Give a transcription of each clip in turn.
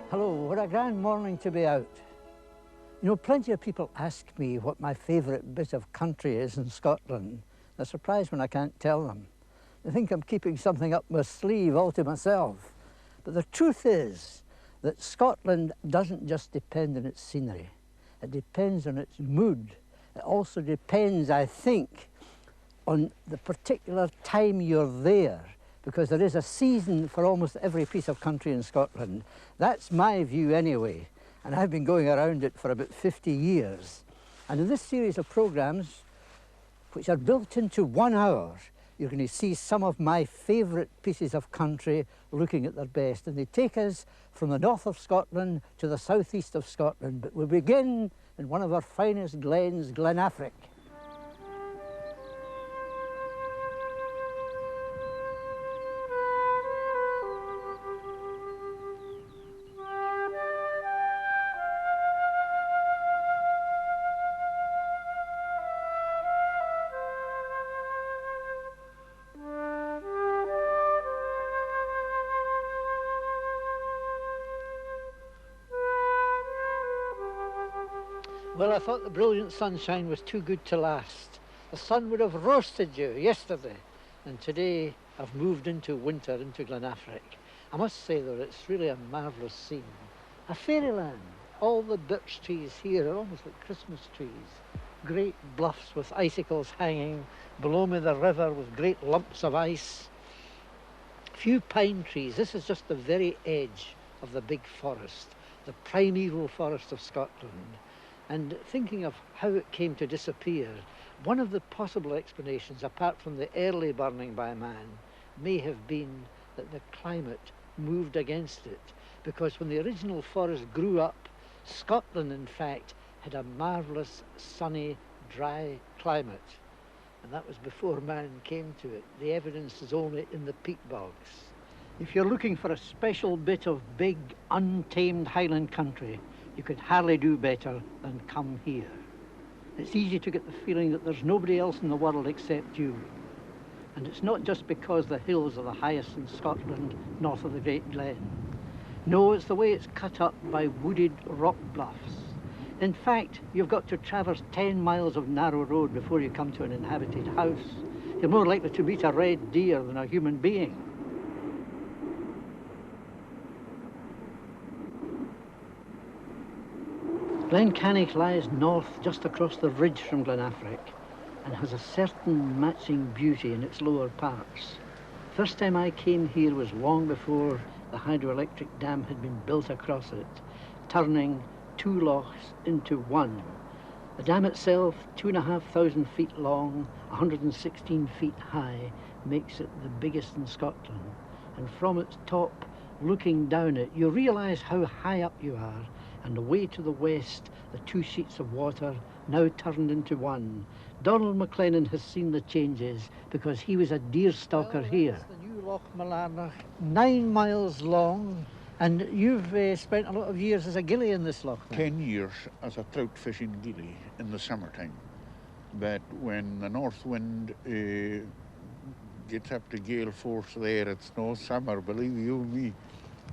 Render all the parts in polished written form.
Hello, what a grand morning to be out. You know, plenty of people ask me what my favourite bit of country is in Scotland. They're surprised when I can't tell them. They think I'm keeping something up my sleeve all to myself. But the truth is that Scotland doesn't just depend on its scenery. It depends on its mood. It also depends, I think, on the particular time you're there, because there is a season for almost every piece of country in Scotland. That's my view anyway, and I've been going around it for about 50 years. And in this series of programmes, which are built into 1 hour, you're going to see some of my favourite pieces of country looking at their best. And they take us from the north of Scotland to the southeast of Scotland. But we begin in one of our finest glens, Glen Affric. Well, I thought the brilliant sunshine was too good to last. The sun would have roasted you yesterday, and today I've moved into winter, into Glen Affric. I must say, though, it's really a marvellous scene. A fairyland. All the birch trees here are almost like Christmas trees. Great bluffs with icicles hanging. Below me the river with great lumps of ice. Few pine trees. This is just the very edge of the big forest, the primeval forest of Scotland. And thinking of how it came to disappear, one of the possible explanations, apart from the early burning by man, may have been that the climate moved against it. Because when the original forest grew up, Scotland, in fact, had a marvellous, sunny, dry climate. And that was before man came to it. The evidence is only in the peat bogs. If you're looking for a special bit of big, untamed Highland country, you could hardly do better than come here. It's easy to get the feeling that there's nobody else in the world except you. And it's not just because the hills are the highest in Scotland, north of the Great Glen. No, it's the way it's cut up by wooded rock bluffs. In fact, you've got to traverse 10 miles of narrow road before you come to an inhabited house. You're more likely to meet a red deer than a human being. Glen Canich lies north, just across the ridge from Glen Affric, and has a certain matching beauty in its lower parts. First time I came here was long before the hydroelectric dam had been built across it, turning 2 lochs into one. The dam itself, 2,500 feet long, 116 feet high, makes it the biggest in Scotland. And from its top, looking down it, you realise how high up you are. And away to the west, the 2 sheets of water, now turned into one. Donald McLennan has seen the changes because he was a deer stalker here. That's the new Loch McLaren, 9 miles long, and you've spent a lot of years as a gillie in this loch. 10 years as a trout fishing gillie in the summertime. But when the north wind gets up to gale force there, it's no summer, believe you me.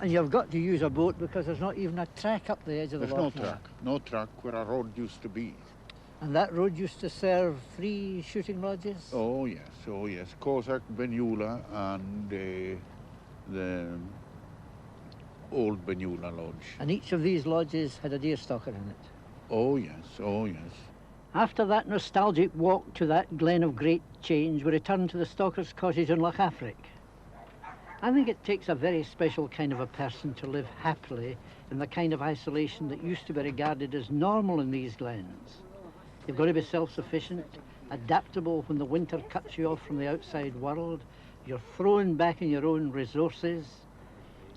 And you've got to use a boat because there's not even a track up the edge of the loch. There's no track where a road used to be. And that road used to serve 3 shooting lodges? Oh yes. Cossack, Benula and the old Benula Lodge. And each of these lodges had a deer stalker in it? Oh yes. After that nostalgic walk to that glen of great change, we returned to the stalker's cottage in Loch Affric. I think it takes a very special kind of a person to live happily in the kind of isolation that used to be regarded as normal in these glens. You've got to be self-sufficient, adaptable when the winter cuts you off from the outside world. You're thrown back in your own resources.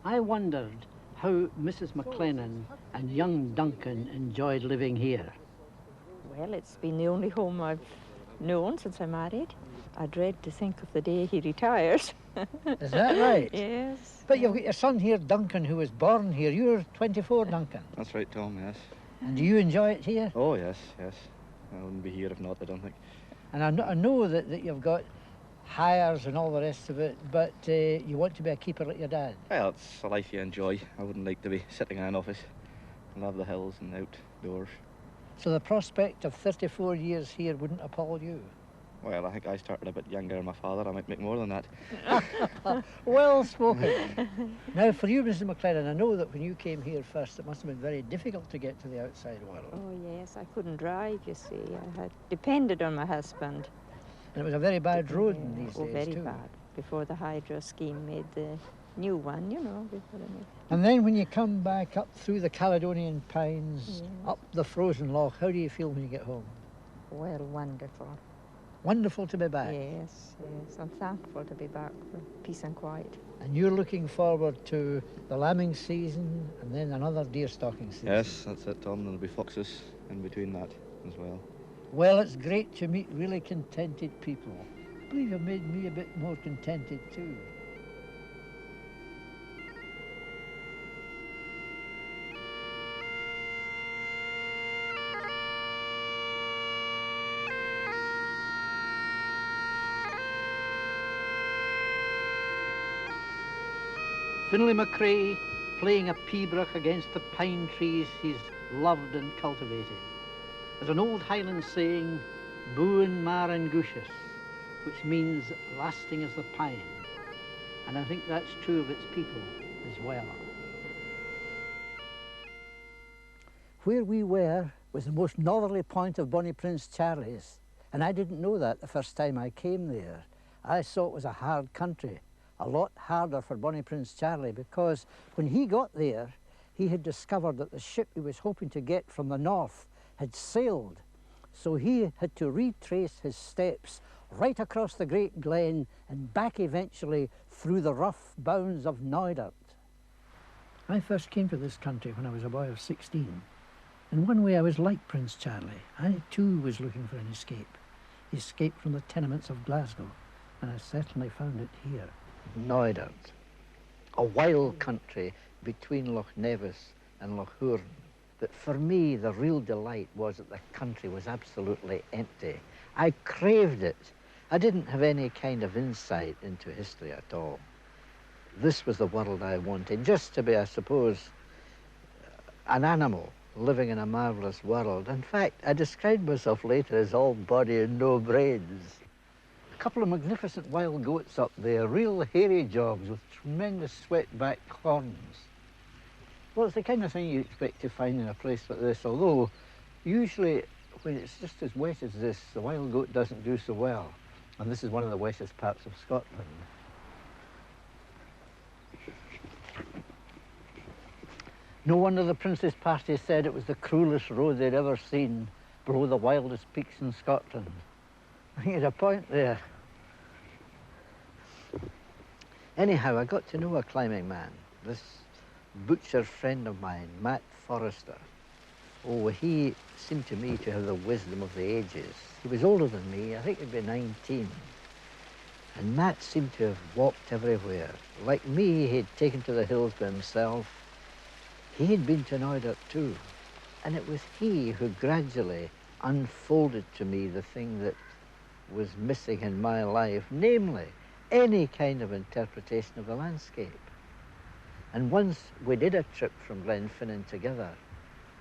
I wondered how Mrs. McLennan and young Duncan enjoyed living here. Well, it's been the only home I've known since I married. I dread to think of the day he retires. Is that right? Yes. But you've got your son here, Duncan, who was born here. You're 24, Duncan. That's right, Tom, yes. And do you enjoy it here? Oh, yes. I wouldn't be here if not, I don't think. And I know that you've got hires and all the rest of it, but you want to be a keeper like your dad. Well, it's a life you enjoy. I wouldn't like to be sitting in an office. I love the hills and outdoors. So the prospect of 34 years here wouldn't appall you? Well, I think I started a bit younger than my father. I might make more than that. Well spoken. Now, for you, Mrs. McLaren, I know that when you came here first, it must have been very difficult to get to the outside world. Oh, yes, I couldn't drive, you see. I had depended on my husband. And it was a very bad road in these days, very too. bad. Before the hydro scheme made the new one, you know. Before they made... And then when you come back up through the Caledonian Pines, up the frozen loch, how do you feel when you get home? Well, wonderful. Wonderful to be back. Yes, yes. I'm thankful to be back for peace and quiet. And you're looking forward to the lambing season and then another deer stalking season. Yes, that's it, Tom. There'll be foxes in between that as well. Well, it's great to meet really contented people. I believe you've made me a bit more contented too. Finlay McRae playing a pibroch against the pine trees he's loved and cultivated. There's an old Highland saying, Buin mar and Gushus, which means lasting as the pine. And I think that's true of its people as well. Where we were was the most northerly point of Bonnie Prince Charlie's, and I didn't know that the first time I came there. I saw it was a hard country, a lot harder for Bonnie Prince Charlie, because when he got there, he had discovered that the ship he was hoping to get from the north had sailed. So he had to retrace his steps right across the Great Glen and back eventually through the rough bounds of Moidart. I first came to this country when I was a boy of 16. In one way I was like Prince Charlie. I too was looking for an escape from the tenements of Glasgow, and I certainly found it here. Moidart, a wild country between Loch Nevis and Loch Hourn. But for me, the real delight was that the country was absolutely empty. I craved it. I didn't have any kind of insight into history at all. This was the world I wanted, just to be, I suppose, an animal living in a marvellous world. In fact, I described myself later as all body and no brains. A couple of magnificent wild goats up there, real hairy jobs with tremendous sweat-back horns. Well, it's the kind of thing you expect to find in a place like this, although usually when it's just as wet as this, the wild goat doesn't do so well. And this is one of the wettest parts of Scotland. No wonder the Prince's party said it was the cruelest road they'd ever seen below the wildest peaks in Scotland. I think he had a point there. Anyhow, I got to know a climbing man, this butcher friend of mine, Matt Forrester. Oh, he seemed to me to have the wisdom of the ages. He was older than me, I think he'd be 19. And Matt seemed to have walked everywhere. Like me, he'd taken to the hills by himself. He had been to Moidart too. And it was he who gradually unfolded to me the thing that was missing in my life, namely, any kind of interpretation of the landscape. And once we did a trip from Glenfinnan together,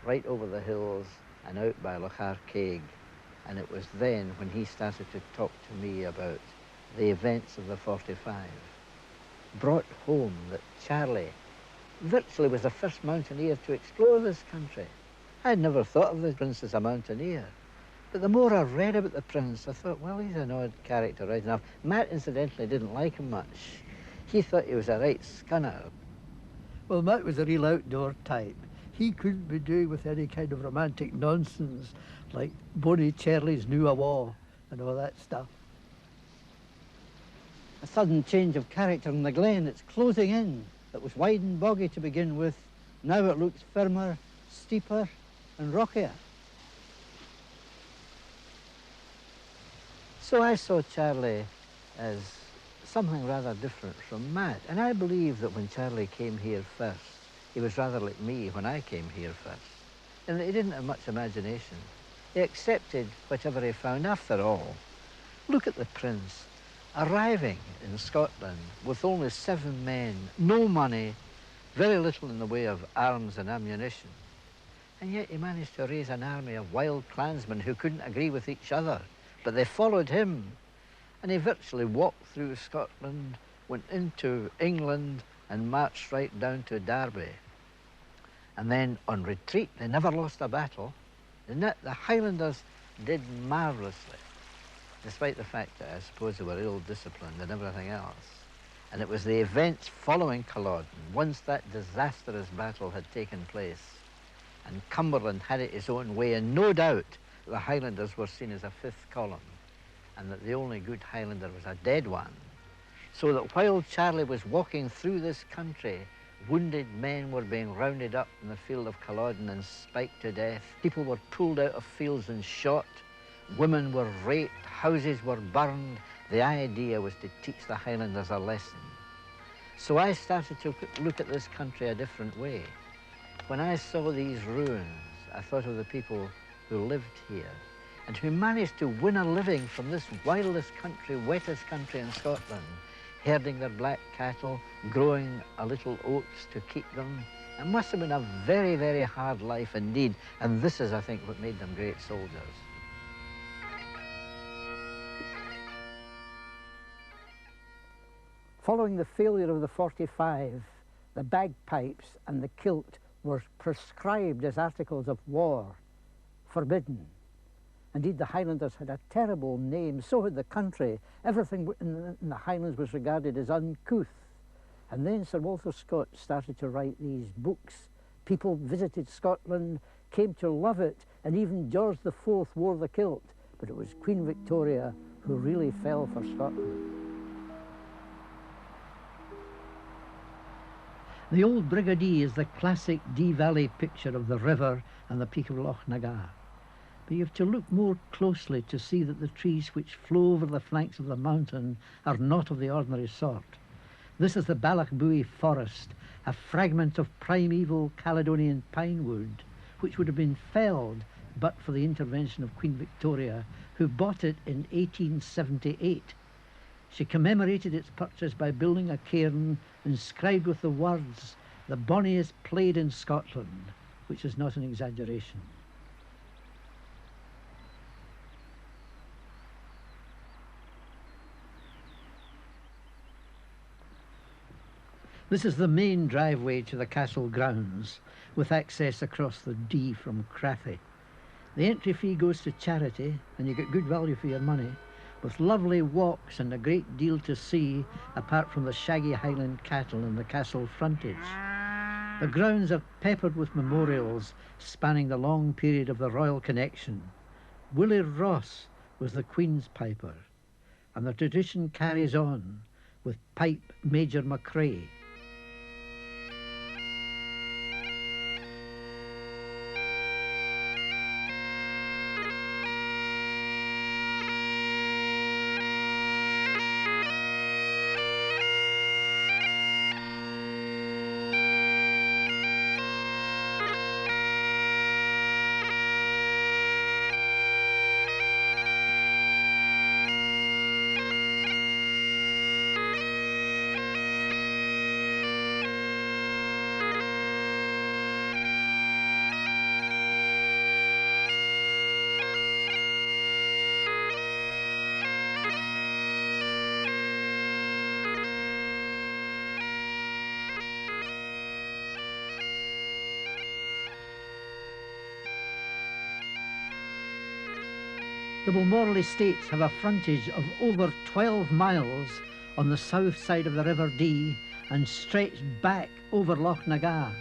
right over the hills and out by Loch Arkaig, and it was then when he started to talk to me about the events of the 45, brought home that Charlie virtually was the first mountaineer to explore this country. I'd never thought of the Prince as a mountaineer, but the more I read about the Prince, I thought, well, he's an odd character, right enough. Matt, incidentally, didn't like him much. He thought he was a right scunner. Well, Matt was a real outdoor type. He couldn't be doing with any kind of romantic nonsense like Bonnie Charlie's New Awa and all that stuff. A sudden change of character in the glen. It's closing in. It was wide and boggy to begin with. Now it looks firmer, steeper and rockier. So I saw Charlie as something rather different from Matt. And I believe that when Charlie came here first, he was rather like me when I came here first. And he didn't have much imagination. He accepted whatever he found. After all, look at the Prince. arriving in Scotland with only 7 men, no money, very little in the way of arms and ammunition. And yet he managed to raise an army of wild clansmen who couldn't agree with each other, but they followed him. And he virtually walked through Scotland, went into England, and marched right down to Derby. And then on retreat, they never lost a battle. The Highlanders did marvellously, despite the fact that I suppose they were ill-disciplined and everything else. And it was the events following Culloden, once that disastrous battle had taken place, and Cumberland had it his own way, and no doubt the Highlanders were seen as a fifth column, and that the only good Highlander was a dead one. So that while Charlie was walking through this country, wounded men were being rounded up in the field of Culloden and spiked to death. People were pulled out of fields and shot. Women were raped. Houses were burned. The idea was to teach the Highlanders a lesson. So I started to look at this country a different way. When I saw these ruins, I thought of the people who lived here and who managed to win a living from this wildest country, wettest country in Scotland, herding their black cattle, growing a little oats to keep them. It must have been a very, very hard life indeed, and this is, I think, what made them great soldiers. Following the failure of the 45, the bagpipes and the kilt were prescribed as articles of war, forbidden. Indeed, the Highlanders had a terrible name, so had the country. Everything in the Highlands was regarded as uncouth. And then Sir Walter Scott started to write these books. People visited Scotland, came to love it, and even George IV wore the kilt. But it was Queen Victoria who really fell for Scotland. The old Brigadier is the classic Dee Valley picture of the river and the peak of Loch Nagar. But you have to look more closely to see that the trees which flow over the flanks of the mountain are not of the ordinary sort. This is the Ballochbuie forest, a fragment of primeval Caledonian pine wood, which would have been felled but for the intervention of Queen Victoria, who bought it in 1878. She commemorated its purchase by building a cairn inscribed with the words, "The bonniest played in Scotland," which is not an exaggeration. This is the main driveway to the castle grounds, with access across the Dee from Crathy. The entry fee goes to charity, and you get good value for your money, with lovely walks and a great deal to see, apart from the shaggy Highland cattle and the castle frontage. The grounds are peppered with memorials spanning the long period of the royal connection. Willie Ross was the Queen's piper, and the tradition carries on with Pipe Major McCrae. The Balmoral estates have a frontage of over 12 miles on the south side of the River Dee and stretch back over Loch Nagar.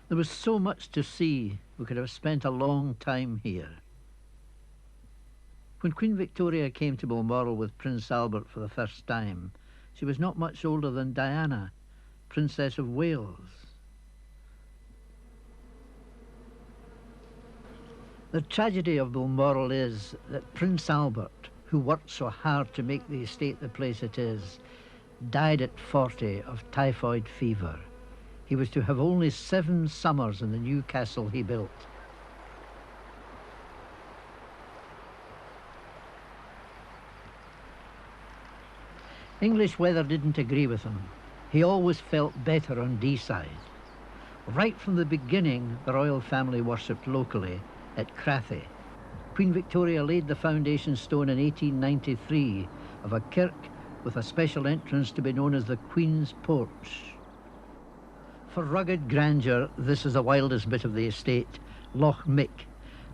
There was so much to see, we could have spent a long time here. When Queen Victoria came to Balmoral with Prince Albert for the first time, she was not much older than Diana, Princess of Wales. The tragedy of Balmoral is that Prince Albert, who worked so hard to make the estate the place it is, died at 40 of typhoid fever. He was to have only 7 summers in the new castle he built. English weather didn't agree with him. He always felt better on Tayside. Right from the beginning, the royal family worshipped locally at Crathy. Queen Victoria laid the foundation stone in 1893 of a kirk with a special entrance to be known as the Queen's Porch. For rugged grandeur, this is the wildest bit of the estate, Loch Mick,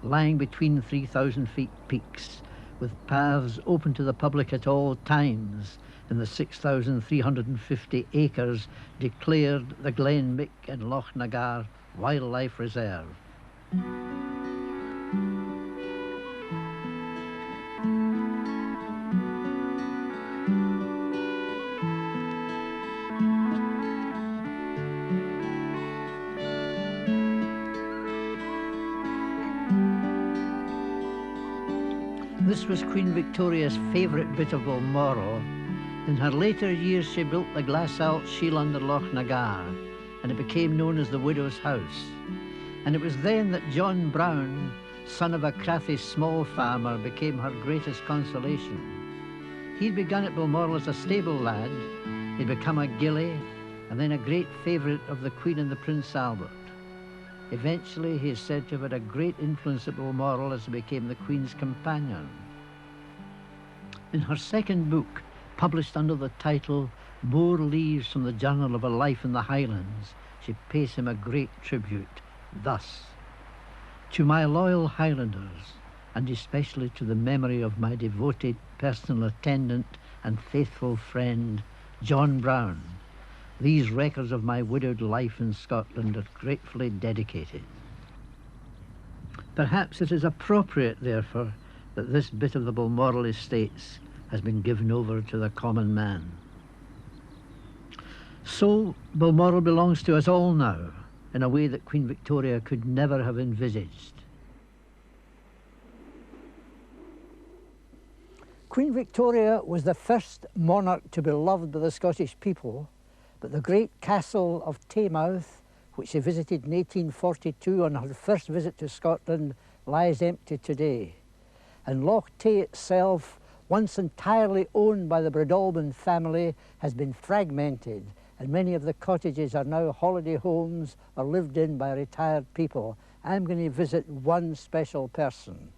lying between 3,000 feet peaks, with paths open to the public at all times in the 6,350 acres declared the Glen Mick and Loch Nagar Wildlife Reserve. This was Queen Victoria's favourite bit of Balmoral. In her later years, she built the glass-out shield under Loch Nagar, and it became known as the Widow's House. And it was then that John Brown, son of a Crathy small farmer, became her greatest consolation. He'd begun at Balmoral as a stable lad, he'd become a gillie, and then a great favourite of the Queen and the Prince Albert. Eventually, he is said to have had a great influence at Balmoral as he became the Queen's companion. In her second book, published under the title More Leaves from the Journal of a Life in the Highlands, she pays him a great tribute, thus: "To my loyal Highlanders, and especially to the memory of my devoted personal attendant and faithful friend, John Brown, these records of my widowed life in Scotland are gratefully dedicated." Perhaps it is appropriate, therefore, that this bit of the Balmoral estates has been given over to the common man. So Balmoral belongs to us all now, in a way that Queen Victoria could never have envisaged. Queen Victoria was the first monarch to be loved by the Scottish people, but the great castle of Taymouth, which she visited in 1842 on her first visit to Scotland, lies empty today. And Loch Tay itself, once entirely owned by the Breadalbane family, has been fragmented, and many of the cottages are now holiday homes or lived in by retired people. I'm going to visit one special person.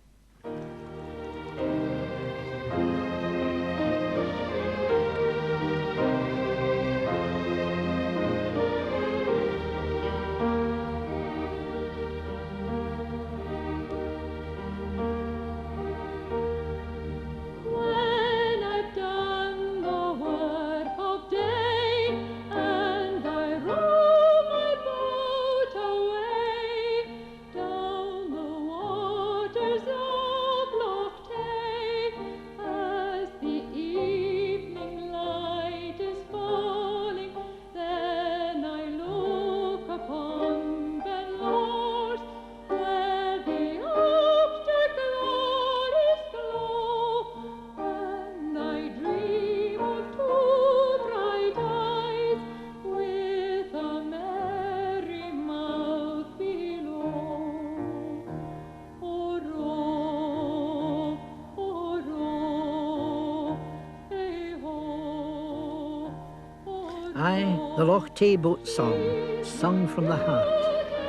The Loch Tay boat song, sung from the heart,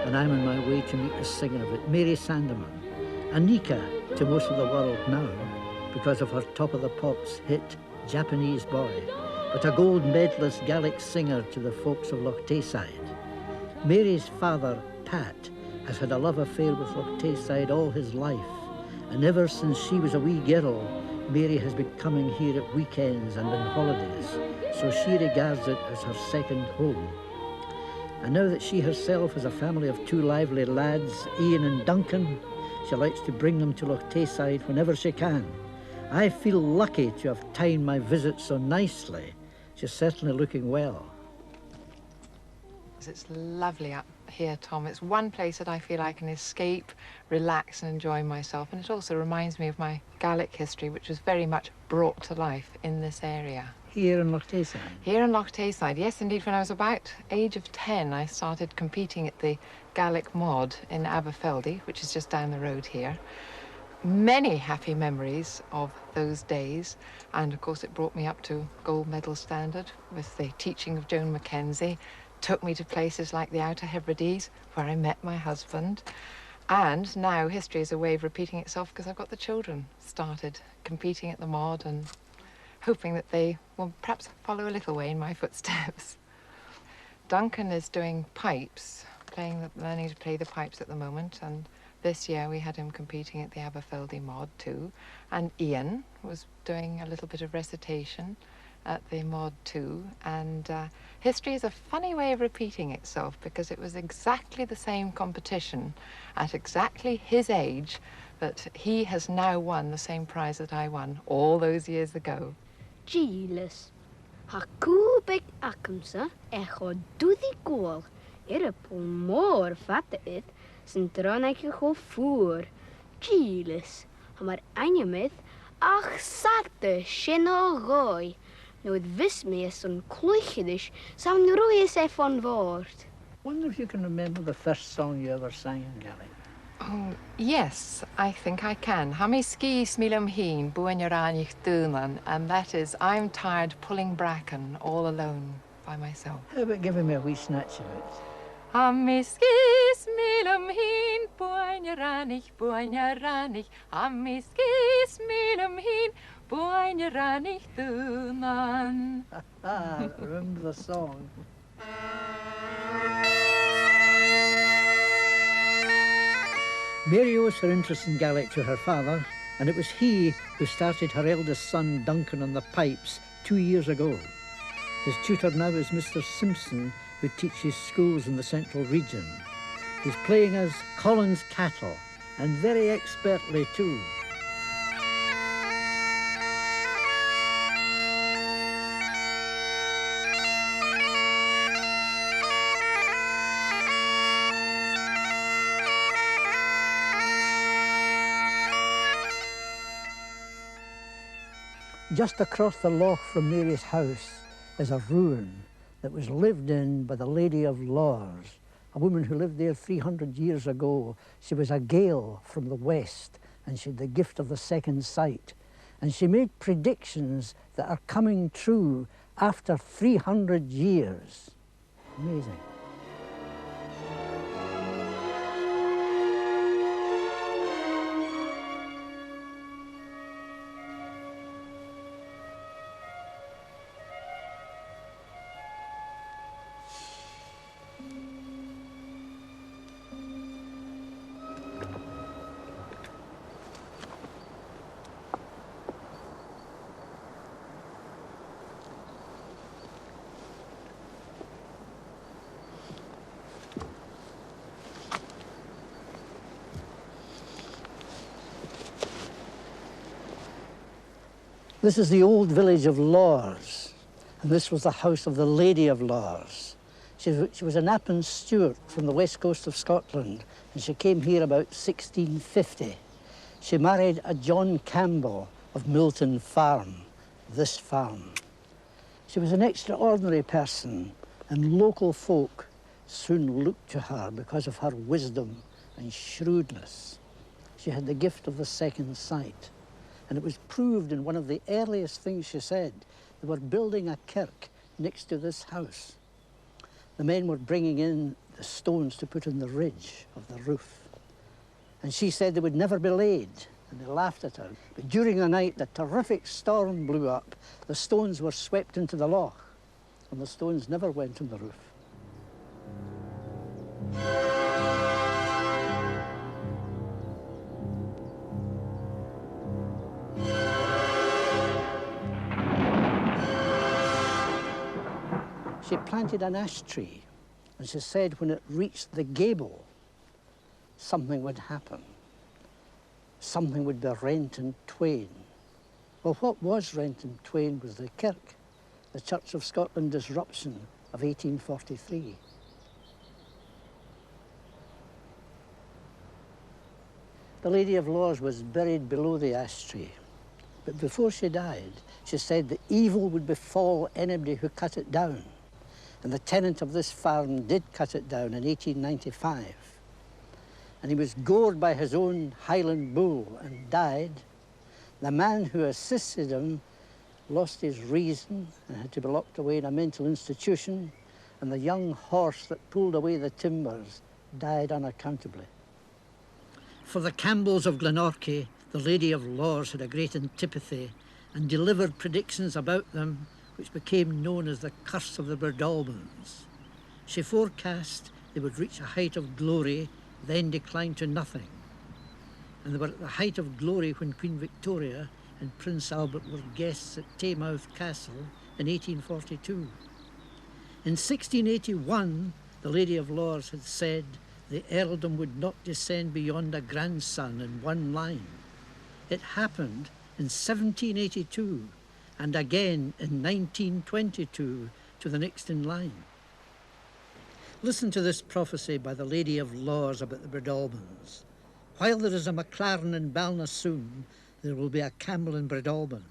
and I'm on my way to meet the singer of it, Mary Sandeman, Anika to most of the world now because of her Top of the Pops hit Japanese Boy, but a gold medalist Gaelic singer to the folks of Loch Tayside. Mary's father, Pat, has had a love affair with Loch Tayside all his life, and ever since she was a wee girl, Mary has been coming here at weekends and on holidays, so she regards it as her second home. And now that she herself has a family of two lively lads, Ian and Duncan, she likes to bring them to Loch Tayside whenever she can. I feel lucky to have timed my visit so nicely. She's certainly looking well. It's lovely up here, Tom. It's one place that I feel I can escape, relax and enjoy myself, and it also reminds me of my Gaelic history, which was very much brought to life in this area. Here in Loch Tayside? Here in Loch Tayside, yes indeed. When I was about age of 10, I started competing at the Gaelic Mod in Aberfeldy, which is just down the road here. many happy memories of those days, and of course it brought me up to gold medal standard with the teaching of Joan Mackenzie, took me to places like the Outer Hebrides where I met my husband, and now history is a way of repeating itself because I've got the children started competing at the mod and hoping that they will perhaps follow a little way in my footsteps. Duncan is doing pipes, learning to play the pipes at the moment, and this year we had him competing at the Aberfeldy mod too. And Ian was doing a little bit of recitation at the mod too. And history is a funny way of repeating itself because it was exactly the same competition at exactly his age that he has now won the same prize that I won all those years ago. Giles, ha cúbig acamsa echo dúddi gôl a pulmór fatta it sy'n dronach go fŵr. Giles, ha mar angemydd ach sarte sin o goi. Noed vis me is on clwychedish sa'n rwyes von voort. Wonder if you can remember the first song you ever sang in Gaelic. Oh, yes, I think I can. Hami ski smilum heen, buenyaranich dunan, and that is, I'm tired pulling bracken all alone by myself. How about giving me a wee snatch of it? Hami ski smilum heen, buenyaranich, hami ski smilum heen, buenyaranich dunan. Ah, remember the song. Mary owes her interest in Gaelic to her father, and it was he who started her eldest son, Duncan, on the pipes 2 years ago. His tutor now is Mr. Simpson, who teaches schools in the central region. He's playing as Collins Cattle, and very expertly too. Just across the loch from Mary's house is a ruin that was lived in by the Lady of Lors, a woman who lived there 300 years ago. She was a Gael from the west, and she had the gift of the second sight. And she made predictions that are coming true after 300 years. Amazing. This is the old village of Lors, and this was the house of the Lady of Lors. She was an Appin Stewart from the west coast of Scotland, and she came here about 1650. She married a John Campbell of Milton Farm, this farm. She was an extraordinary person, and local folk soon looked to her because of her wisdom and shrewdness. She had the gift of the second sight. And it was proved in one of the earliest things she said. They were building a kirk next to this house. The men were bringing in the stones to put in the ridge of the roof. And she said they would never be laid, and they laughed at her. But during the night, a terrific storm blew up. The stones were swept into the loch, and the stones never went on the roof. She planted an ash tree, and she said when it reached the gable, something would happen. Something would be rent in twain. Well, what was rent in twain was the kirk, the Church of Scotland disruption of 1843. The Lady of Lors was buried below the ash tree, but before she died, she said that evil would befall anybody who cut it down. And the tenant of this farm did cut it down in 1895. and he was gored by his own Highland bull and died. The man who assisted him lost his reason and had to be locked away in a mental institution, and the young horse that pulled away the timbers died unaccountably. For the Campbells of Glenorchy, the Lady of Lors had a great antipathy and delivered predictions about them which became known as the Curse of the Breadalbans. She forecast they would reach a height of glory, then decline to nothing. And they were at the height of glory when Queen Victoria and Prince Albert were guests at Taymouth Castle in 1842. In 1681, the Lady of Lors had said the earldom would not descend beyond a grandson in one line. It happened in 1782 and again in 1922 to the next in line. Listen to this prophecy by the Lady of Lors about the Breadalbans. While there is a MacLaren in Balnasoon, there will be a Campbell in Breadalban.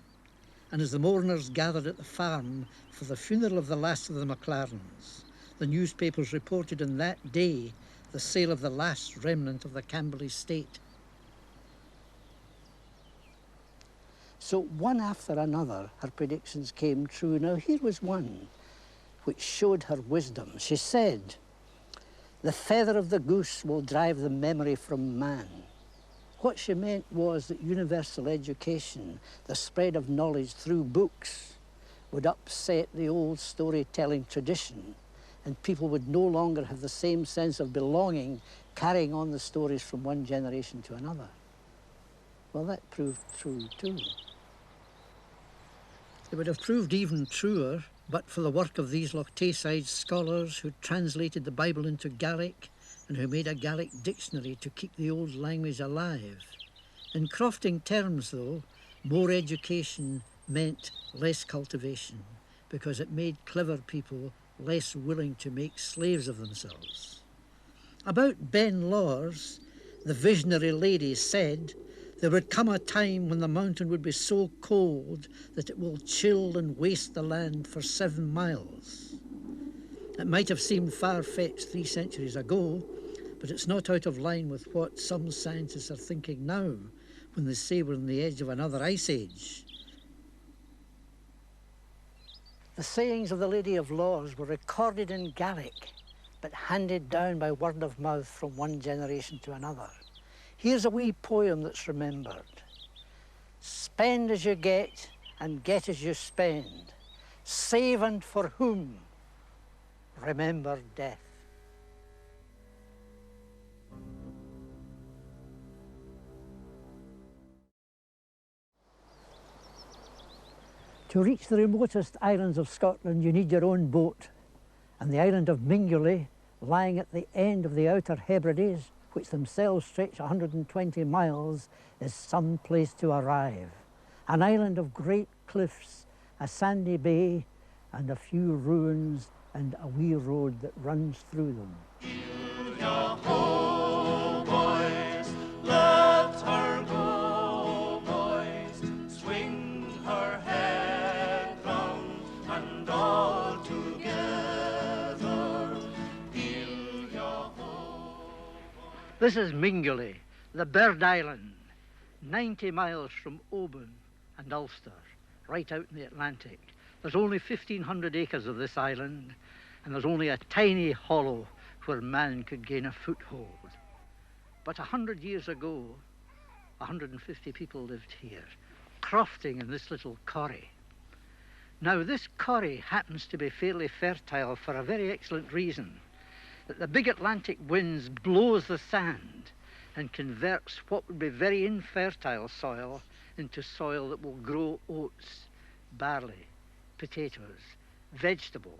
And as the mourners gathered at the farm for the funeral of the last of the MacLarens, the newspapers reported on that day the sale of the last remnant of the Campbell estate. So one after another, her predictions came true. Now here was one which showed her wisdom. She said, "The feather of the goose will drive the memory from man." What she meant was that universal education, the spread of knowledge through books, would upset the old storytelling tradition, and people would no longer have the same sense of belonging, carrying on the stories from one generation to another. Well, that proved true too. It would have proved even truer but for the work of these Loch Tayside scholars who translated the Bible into Gaelic and who made a Gaelic dictionary to keep the old language alive. In crofting terms, though, more education meant less cultivation because it made clever people less willing to make slaves of themselves. About Ben Lors, the visionary lady said, there would come a time when the mountain would be so cold that it will chill and waste the land for 7 miles. It might have seemed far-fetched 3 centuries ago, but it's not out of line with what some scientists are thinking now when they say we're on the edge of another ice age. The sayings of the Lady of Lors were recorded in Gaelic, but handed down by word of mouth from one generation to another. Here's a wee poem that's remembered. Spend as you get and get as you spend. Save and for whom? Remember death. To reach the remotest islands of Scotland, you need your own boat. And the island of Mingulay, lying at the end of the Outer Hebrides, which themselves stretch 120 miles, is some place to arrive. An island of great cliffs, a sandy bay, and a few ruins, and a wee road that runs through them. Yo-ho, boys, let her go, boys, swing her head round and all together. Yo-ho. This is Mingulay, the Bird Island, 90 miles from Oban and Ulster, right out in the Atlantic. There's only 1,500 acres of this island, and there's only a tiny hollow where man could gain a foothold. But 100 years ago, 150 people lived here, crofting in this little corrie. Now, this corrie happens to be fairly fertile for a very excellent reason, that the big Atlantic winds blows the sand and converts what would be very infertile soil into soil that will grow oats, barley, potatoes, vegetables.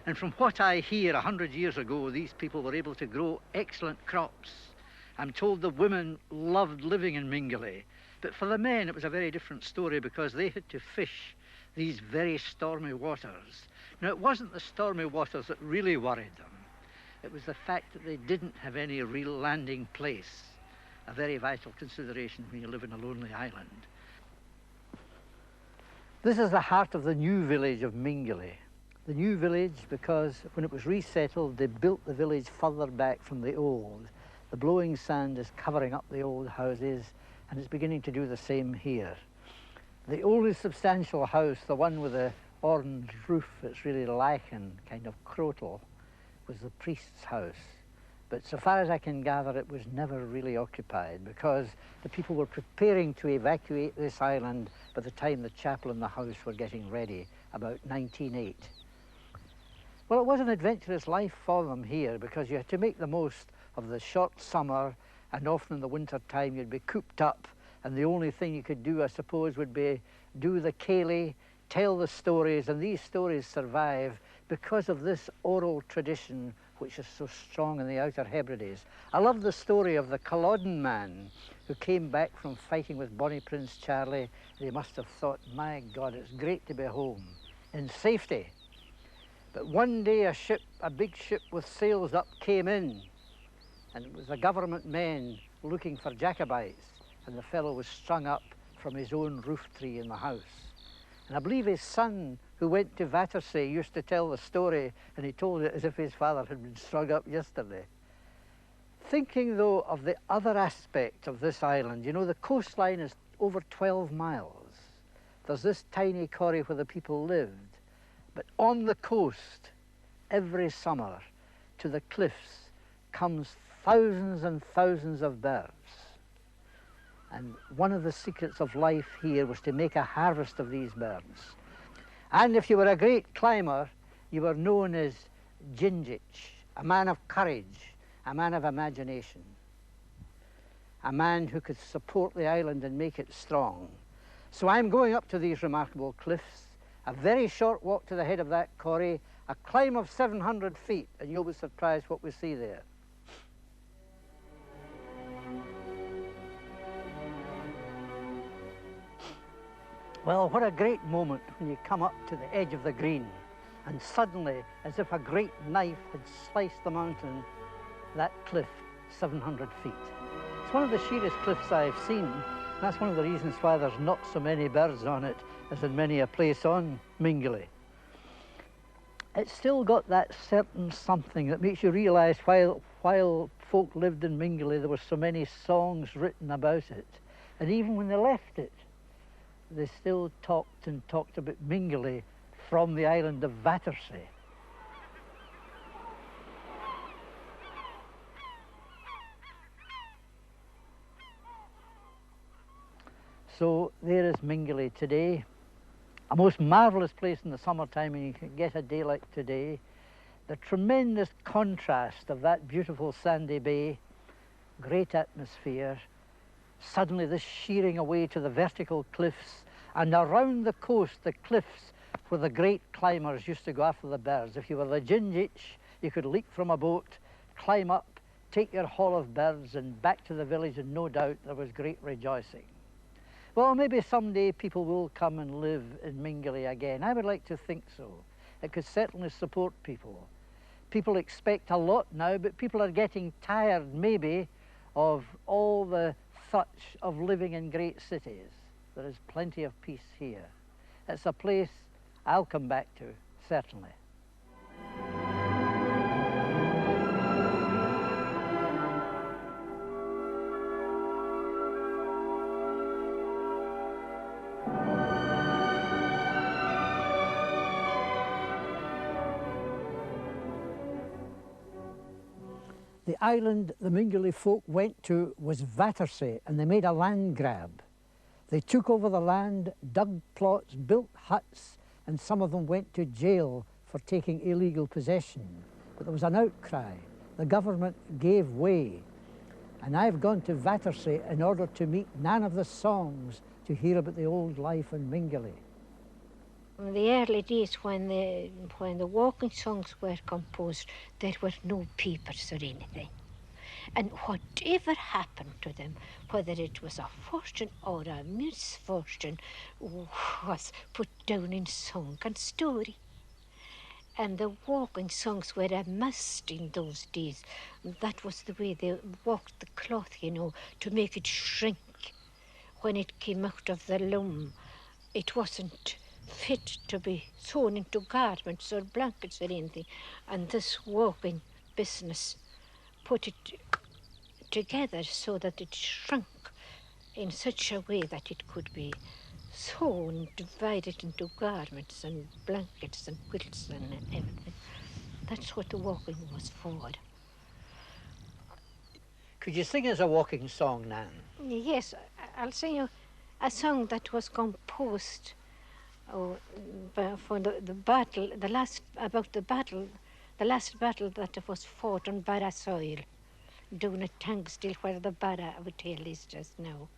And from what I hear, 100 years ago, these people were able to grow excellent crops. I'm told the women loved living in Mingulay, but for the men it was a very different story because they had to fish these very stormy waters. Now, it wasn't the stormy waters that really worried them. It was the fact that they didn't have any real landing place, a very vital consideration when you live in a lonely island. This is the heart of the new village of Mingulay. The new village because when it was resettled, they built the village further back from the old. The blowing sand is covering up the old houses, and it's beginning to do the same here. The only substantial house, the one with the orange roof that's really lichen, kind of crotal, was the priest's house. But so far as I can gather, it was never really occupied because the people were preparing to evacuate this island by the time the chapel and the house were getting ready, about 1908. Well, it was an adventurous life for them here because you had to make the most of the short summer, and often in the winter time you'd be cooped up, and the only thing you could do, I suppose, would be do the ceilidh, tell the stories, and these stories survive because of this oral tradition which is so strong in the Outer Hebrides. I love the story of the Culloden man who came back from fighting with Bonnie Prince Charlie, and he must have thought, my God, it's great to be home in safety. But one day a big ship with sails up came in, and it was the government men looking for Jacobites, and the fellow was strung up from his own roof tree in the house. And I believe his son, who went to Battersea, used to tell the story, and he told it as if his father had been strung up yesterday. Thinking, though, of the other aspect of this island, you know, the coastline is over 12 miles. There's this tiny corrie where the people lived, but on the coast, every summer, to the cliffs, comes thousands and thousands of birds. And one of the secrets of life here was to make a harvest of these birds. And if you were a great climber, you were known as Gingich, a man of courage, a man of imagination, a man who could support the island and make it strong. So I'm going up to these remarkable cliffs, a very short walk to the head of that corrie, a climb of 700 feet, and you'll be surprised what we see there. Well, what a great moment when you come up to the edge of the green, and suddenly, as if a great knife had sliced the mountain, that cliff, 700 feet. It's one of the sheerest cliffs I've seen, and that's one of the reasons why there's not so many birds on it as in many a place on Mingulay. It's still got that certain something that makes you realise while folk lived in Mingulay, there were so many songs written about it, and even when they left it, they still talked about Mingulay from the island of Battersea. So there is Mingulay today, a most marvellous place in the summertime, and you can get a day like today. The tremendous contrast of that beautiful sandy bay, great atmosphere, suddenly this shearing away to the vertical cliffs, and around the coast, the cliffs where the great climbers used to go after the birds. If you were the Gingich, you could leap from a boat, climb up, take your haul of birds, and back to the village, and no doubt there was great rejoicing. Well, maybe someday people will come and live in Mingulay again. I would like to think so. It could certainly support people. People expect a lot now, but people are getting tired, maybe, of all the touch of living in great cities. There is plenty of peace here. It's a place I'll come back to, certainly. The island the Mingulay folk went to was Battersea, and they made a land grab. They took over the land, dug plots, built huts, and some of them went to jail for taking illegal possession. But there was an outcry. The government gave way. And I've gone to Battersea in order to meet none of the songs to hear about the old life in Mingulay. In the early days when the walking songs were composed, there were no papers or anything. And whatever happened to them, whether it was a fortune or a misfortune, was put down in song and story. And the walking songs were a must in those days. That was the way they walked the cloth, you know, to make it shrink. When it came out of the loom, it wasn't fit to be sewn into garments or blankets or anything. And this walking business put it together so that it shrunk in such a way that it could be sewn, divided into garments and blankets and quilts and everything. That's what the walking was for. Could you sing us a walking song, Nan? Yes, I'll sing you a song that was composed for the battle, the last battle that was fought on Barra soil, down at Tangsdale, where the Barra Hotel is just now.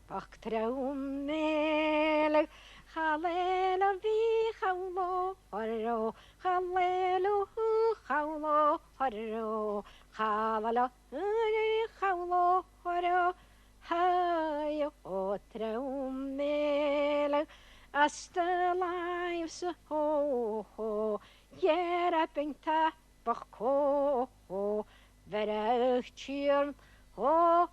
Bach traumelig, hallelu vi hallelu harro, hallelu hallelu harro, hallelu hallelu harro, hayo traumelig, as the lives ho, jerapinta bach ho, verauchtjurm ho,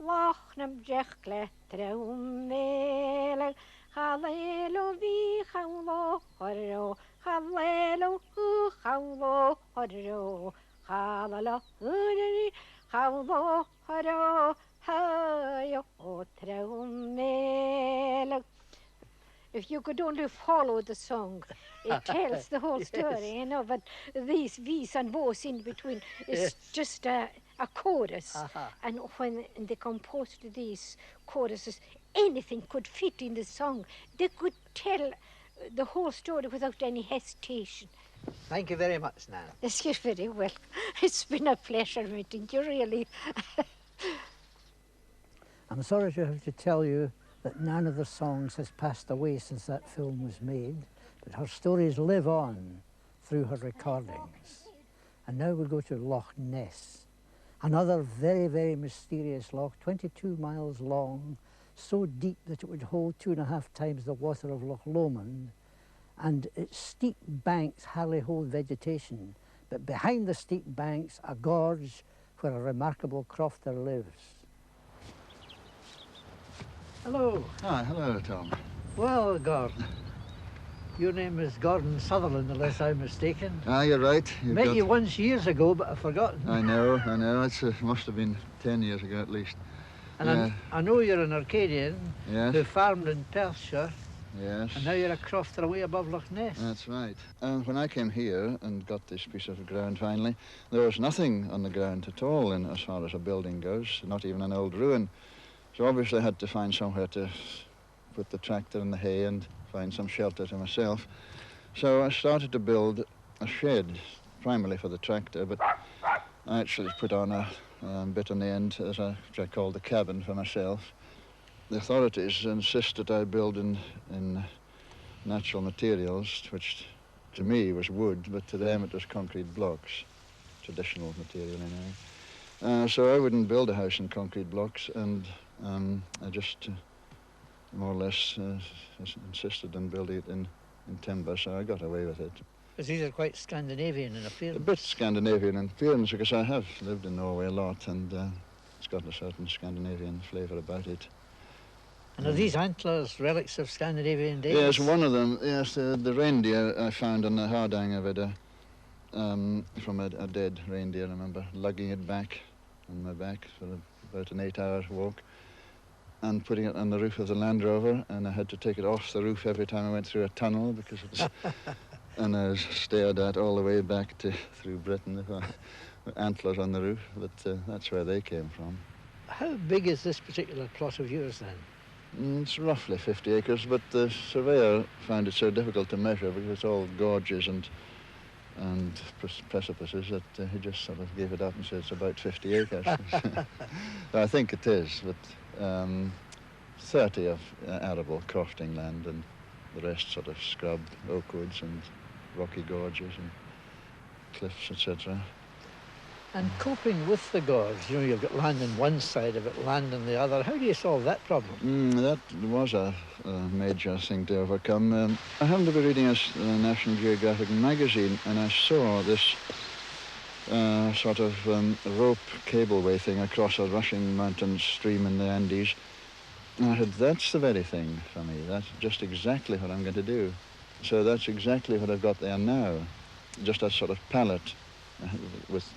Lachnam jechtle traumelig, hallelu vi hallelu harro, hallelu hallelu harro, hallelu hallelu harro, hayo traumelig. If you could only follow the song, it tells the whole story, you know, but these vis and vos in between is just a chorus. And when they composed these choruses, anything could fit in the song. They could tell the whole story without any hesitation. Thank you very much, Nan. Yes, you're very well. It's been a pleasure meeting you, really. I'm sorry to have to tell you that none of the songs has passed away since that film was made, but her stories live on through her recordings. And now we'll go to Loch Ness, another very, very mysterious loch, 22 miles long, so deep that it would hold 2.5 times the water of Loch Lomond, and its steep banks hardly hold vegetation, but behind the steep banks, a gorge where a remarkable crofter lives. Hello. Ah, hello, Tom. Well, Gordon, your name is Gordon Sutherland, unless I'm mistaken. Ah, you're right. Met you once years ago, but I've forgotten. I know. It must have been 10 years ago at least. And I know you're an Arcadian who farmed in Perthshire. Yes. And now you're a crofter away above Loch Ness. That's right. And when I came here and got this piece of ground finally, there was nothing on the ground at all as far as a building goes, not even an old ruin. So obviously I had to find somewhere to put the tractor and the hay and find some shelter to myself. So I started to build a shed, primarily for the tractor, but I actually put on a bit on the end, which I called the cabin for myself. The authorities insist that I build in natural materials, which to me was wood, but to them it was concrete blocks, traditional material anyway. So I wouldn't build a house in concrete blocks, and I just more or less insisted on building it in timber, so I got away with it. Because these are quite Scandinavian in appearance. A bit Scandinavian in appearance, because I have lived in Norway a lot, and it's got a certain Scandinavian flavour about it. And are these antlers relics of Scandinavian days? Yes, one of them, yes, the reindeer I found on the Hardangervidda, from a dead reindeer. I remember lugging it back on my back for about an 8-hour walk and putting it on the roof of the Land Rover, and I had to take it off the roof every time I went through a tunnel because it was, and I was stared at all the way back through Britain with antlers on the roof, but that's where they came from. How big is this particular plot of yours then? It's roughly 50 acres, but the surveyor found it so difficult to measure because it's all gorges and precipices that he just sort of gave it up and said it's about 50 acres. I think it is, but 30 of arable crofting land and the rest sort of scrub, oak woods and rocky gorges and cliffs, etc. And coping with the gorge, you know, you've got land on one side of it, land on the other. How do you solve that problem? That was a major thing to overcome. I happened to be reading a National Geographic magazine, and I saw this sort of rope cableway thing across a rushing mountain stream in the Andes. And I said, that's the very thing for me. That's just exactly what I'm going to do. So that's exactly what I've got there now. Just a sort of pallet with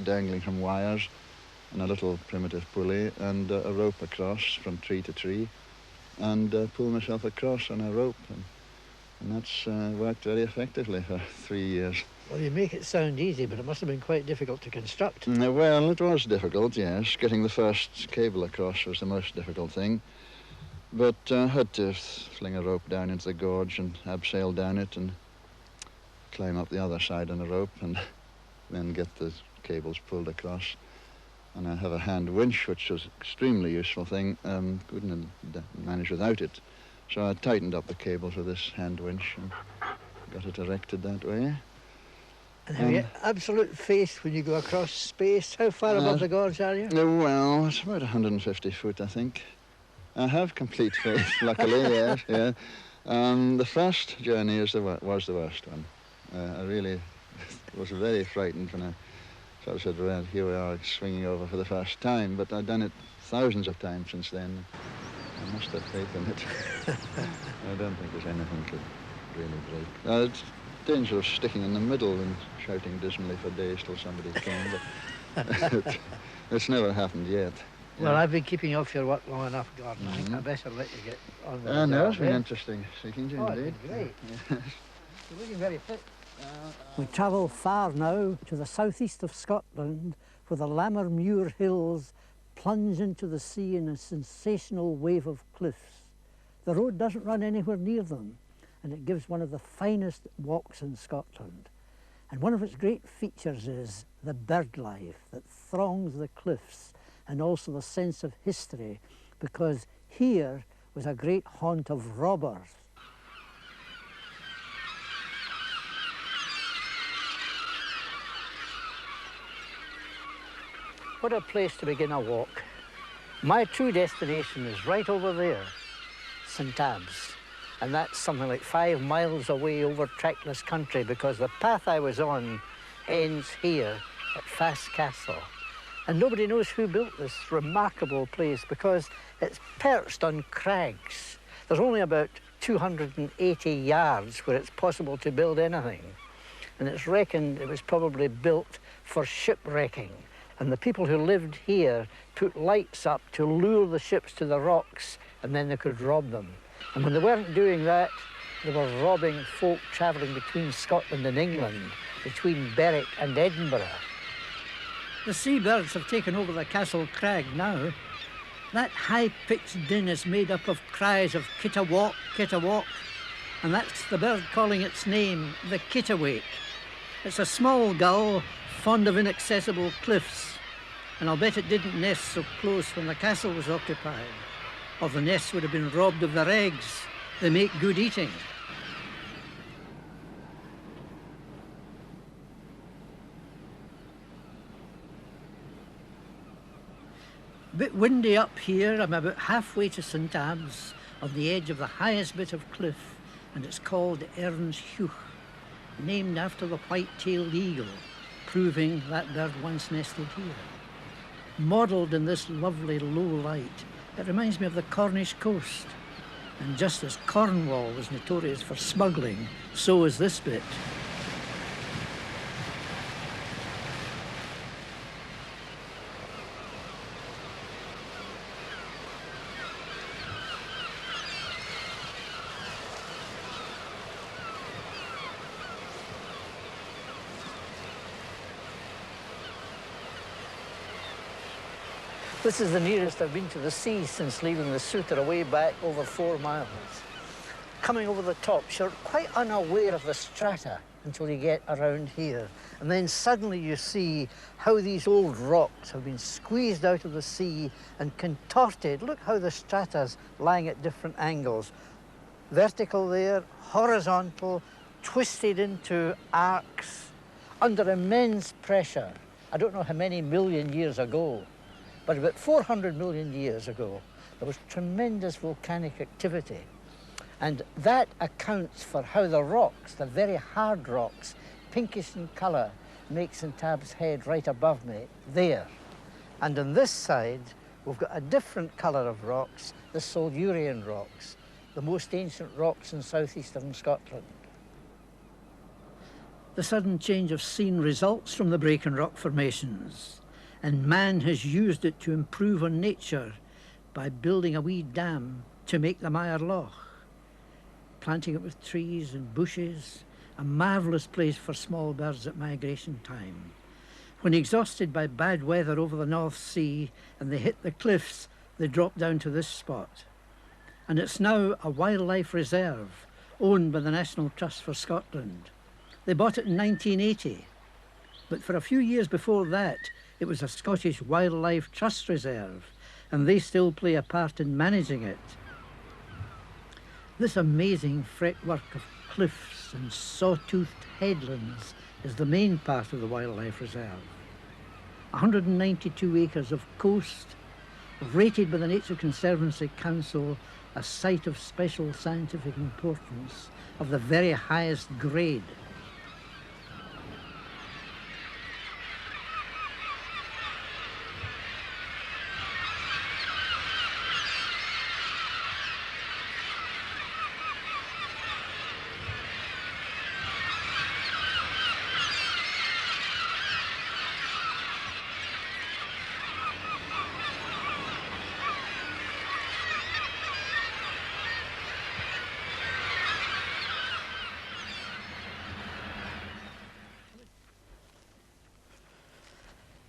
dangling from wires and a little primitive pulley and a rope across from tree to tree, and pull myself across on a rope. And that's worked very effectively for 3 years. Well, you make it sound easy, but it must have been quite difficult to construct. Well, it was difficult, yes. Getting the first cable across was the most difficult thing. But I had to fling a rope down into the gorge and abseil down it and climb up the other side on a rope and then get the cables pulled across. And I have a hand winch, which was an extremely useful thing. Couldn't manage without it. So I tightened up the cables with this hand winch and got it erected that way. And have you absolute faith when you go across space? How far above the gorge are you? Well, it's about 150 foot, I think. I have complete faith, luckily, yes, yeah. The first journey was the worst one. I really was very frightened when I sort of said, well, here we are swinging over for the first time, but I've done it thousands of times since then. I must have faith in it. I don't think there's anything could really break. It's danger of sticking in the middle and shouting dismally for days till somebody came, but it's never happened yet. Well, I've been keeping off your work long enough, Gordon. I think I better let you get on with it. No, it's been interesting speaking to you, indeed. It's been great. You're looking very fit. We travel far now to the southeast of Scotland, where the Lammermuir Hills plunge into the sea in a sensational wave of cliffs. The road doesn't run anywhere near them, and it gives one of the finest walks in Scotland. And one of its great features is the bird life that throngs the cliffs, and also the sense of history, because here was a great haunt of robbers. What a place to begin a walk. My true destination is right over there, St Abbs. And that's something like 5 miles away over trackless country, because the path I was on ends here at Fass Castle. And nobody knows who built this remarkable place, because it's perched on crags. There's only about 280 yards where it's possible to build anything. And it's reckoned it was probably built for shipwrecking. And the people who lived here put lights up to lure the ships to the rocks, and then they could rob them. And when they weren't doing that, they were robbing folk travelling between Scotland and England, between Berwick and Edinburgh. The seabirds have taken over the castle crag now. That high-pitched din is made up of cries of kitawalk, kitawalk, and that's the bird calling its name, the kittiwake. It's a small gull, fond of inaccessible cliffs, and I'll bet it didn't nest so close when the castle was occupied, or the nests would have been robbed of their eggs. They make good eating. A bit windy up here. I'm about halfway to St Abbs, on the edge of the highest bit of cliff, and it's called Ern's Hugh, named after the white-tailed eagle, proving that bird once nested here. Modelled in this lovely low light, it reminds me of the Cornish coast. And just as Cornwall was notorious for smuggling, so is this bit. This is the nearest I've been to the sea since leaving the Sutter away back over 4 miles. Coming over the top, you're quite unaware of the strata until you get around here. And then suddenly you see how these old rocks have been squeezed out of the sea and contorted. Look how the strata's lying at different angles. Vertical there, horizontal, twisted into arcs, under immense pressure. I don't know how many million years ago, but about 400 million years ago, there was tremendous volcanic activity. And that accounts for how the rocks, the very hard rocks, pinkish in colour, make St Abb's Head right above me, there. And on this side, we've got a different colour of rocks, the Silurian rocks, the most ancient rocks in southeastern Scotland. The sudden change of scene results from the break and rock formations, and man has used it to improve on nature by building a wee dam to make the Weir Loch, planting it with trees and bushes, a marvellous place for small birds at migration time. When exhausted by bad weather over the North Sea and they hit the cliffs, they drop down to this spot. And it's now a wildlife reserve owned by the National Trust for Scotland. They bought it in 1980, but for a few years before that, it was a Scottish Wildlife Trust Reserve, and they still play a part in managing it. This amazing fretwork of cliffs and saw-toothed headlands is the main part of the Wildlife Reserve. 192 acres of coast, rated by the Nature Conservancy Council a site of special scientific importance of the very highest grade.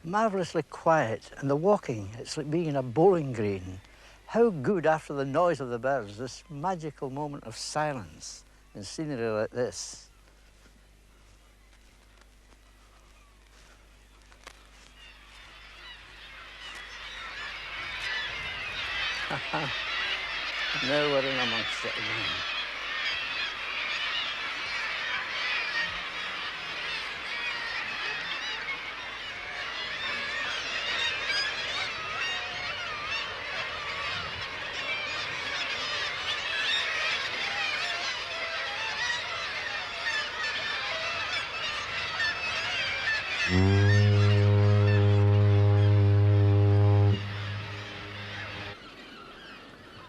Marvellously quiet, and the walking, it's like being in a bowling green. How good, after the noise of the birds, this magical moment of silence in scenery like this. Now we're in amongst it again.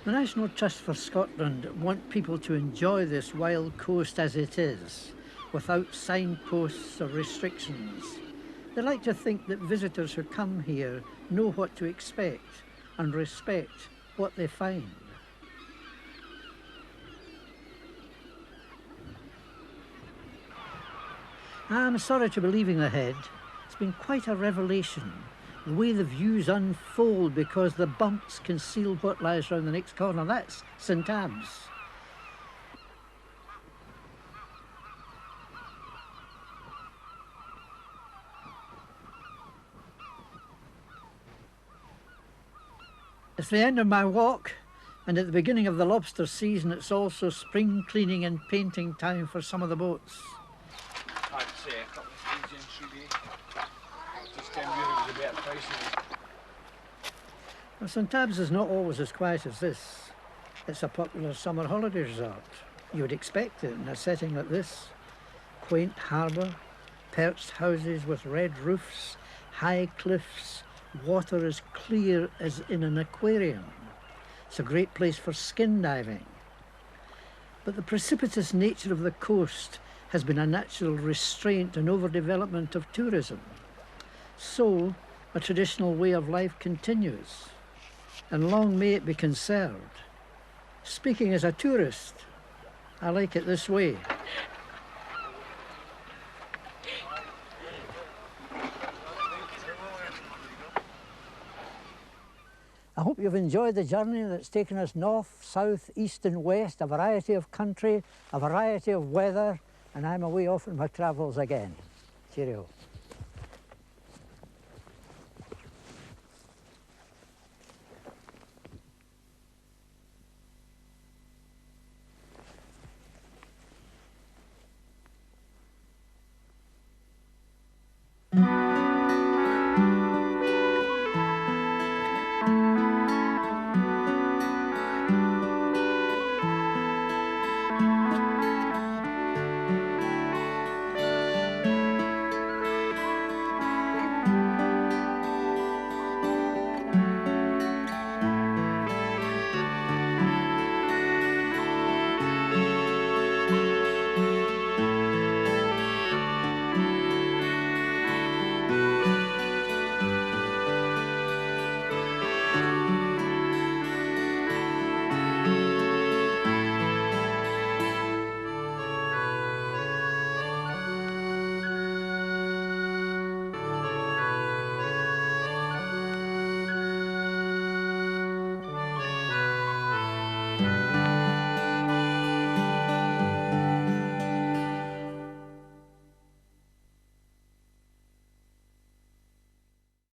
The National Trust for Scotland want people to enjoy this wild coast as it is, without signposts or restrictions. They like to think that visitors who come here know what to expect and respect what they find. I'm sorry to be leaving the head. It's been quite a revelation, the way the views unfold because the bumps conceal what lies round the next corner. That's St Abb's. It's the end of my walk, and at the beginning of the lobster season it's also spring cleaning and painting time for some of the boats. I'd say a couple of days in should be just getting really with a better price. Well, St Abb's is not always as quiet as this. It's a popular summer holiday resort. You would expect it in a setting like this. Quaint harbour, perched houses with red roofs, high cliffs, water as clear as in an aquarium. It's a great place for skin diving. But the precipitous nature of the coast has been a natural restraint and overdevelopment of tourism. So, a traditional way of life continues, and long may it be conserved. Speaking as a tourist, I like it this way. I hope you've enjoyed the journey that's taken us north, south, east and west, a variety of country, a variety of weather, and I'm away off on my travels again. Cheerio.